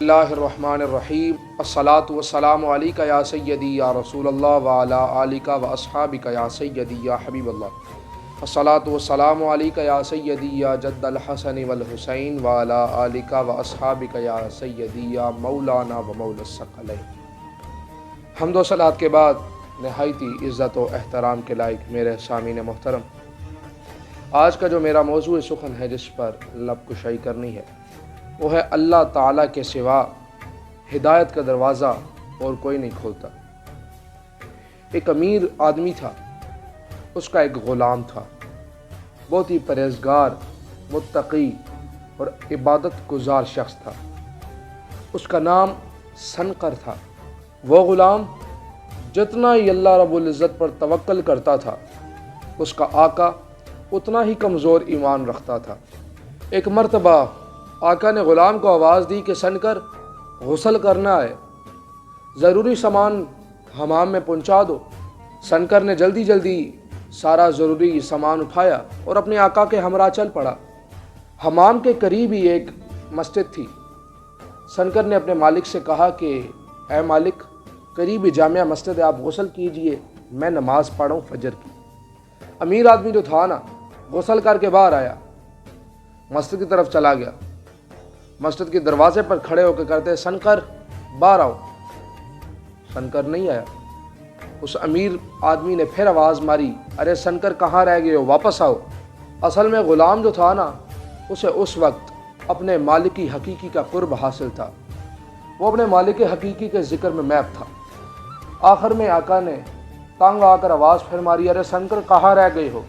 اللہ الرحمن الرحیم الصلاۃ والسلام علیک یا سیدی یا رسول اللہ وعلی آلک و اصحابک یا سیدی یا حبیب اللہ الصلاۃ والسلام علیک یا سیدی یا جد الحسن والحسین وعلی آلک و اصحابک یا سیدی یا مولانا و مولا الثقلین۔ حمد و صلوات کے بعد نہایتی عزت و احترام کے لائق میرے سامعین محترم، آج کا جو میرا موضوع سخن ہے جس پر لب کشائی کرنی ہے وہ ہے اللہ تعالیٰ کے سوا ہدایت کا دروازہ اور کوئی نہیں کھولتا۔ ایک امیر آدمی تھا، اس کا ایک غلام تھا، بہت ہی پرہیزگار، متقی اور عبادت گزار شخص تھا۔ اس کا نام سنقر تھا۔ وہ غلام جتنا ہی اللہ رب العزت پر توکل کرتا تھا، اس کا آقا اتنا ہی کمزور ایمان رکھتا تھا۔ ایک مرتبہ آقا نے غلام کو آواز دی کہ سنقر غسل کرنا ہے، ضروری سامان حمام میں پہنچا دو۔ سنقر نے جلدی سارا ضروری سامان اٹھایا اور اپنے آقا کے ہمراہ چل پڑا۔ حمام کے قریب ہی ایک مسجد تھی۔ سنقر نے اپنے مالک سے کہا کہ اے مالک، قریب ہی جامع مسجد ہے، آپ غسل کیجئے، میں نماز پڑھوں فجر کی۔ امیر آدمی جو تھا نا، غسل کر کے باہر آیا، مسجد کی طرف چلا گیا۔ مسجد کے دروازے پر کھڑے ہو کے کہتے سنقر باہر آؤ۔ سنقر نہیں آیا۔ اس امیر آدمی نے پھر آواز ماری، ارے سنقر کہاں رہ گئے ہو، واپس آؤ۔ اصل میں غلام جو تھا نا، اسے اس وقت اپنے مالک حقیقی کا قرب حاصل تھا، وہ اپنے مالک حقیقی کے ذکر میں محو تھا۔ آخر میں آقا نے تنگ آ کر آواز پھر ماری، ارے سنقر کہاں رہ گئے ہو،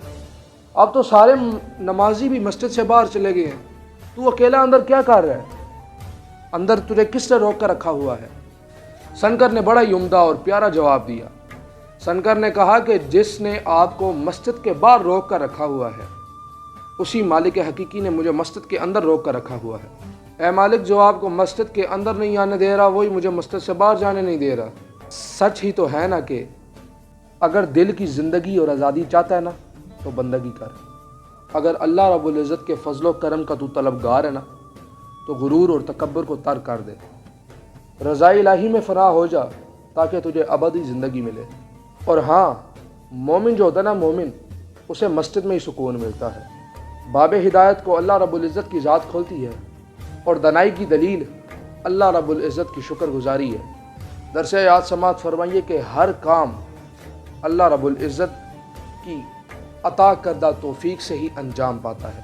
اب تو سارے نمازی بھی مسجد سے باہر چلے گئے ہیں، تو اکیلا اندر کیا کر رہا ہے، اندر تجھے کس نے روک کر رکھا ہوا ہے؟ سنقر نے بڑا ہی عمدہ اور پیارا جواب دیا۔ سنقر نے کہا کہ جس نے آپ کو مسجد کے باہر روک کر رکھا ہوا ہے، اسی مالک حقیقی نے مجھے مسجد کے اندر روک کر رکھا ہوا ہے۔ اے مالک، جو آپ کو مسجد کے اندر نہیں آنے دے رہا، وہی مجھے مسجد سے باہر جانے نہیں دے رہا۔ سچ ہی تو ہے نا کہ اگر دل کی زندگی اور آزادی چاہتا ہے نا تو بندگی کر۔ اگر اللہ رب العزت کے فضل و کرم کا تو طلبگار ہے نا تو غرور اور تکبر کو ترک کر دے، رضا الہی میں فنا ہو جا تاکہ تجھے ابدی زندگی ملے۔ اور ہاں، مومن جو ہوتا ہے نا، مومن، اسے مسجد میں ہی سکون ملتا ہے۔ باب ہدایت کو اللہ رب العزت کی ذات کھولتی ہے اور دنائی کی دلیل اللہ رب العزت کی شکر گزاری ہے۔ درس یاد سماعت فرمائیے کہ ہر کام اللہ رب العزت کی عطا کردہ توفیق سے ہی انجام پاتا ہے۔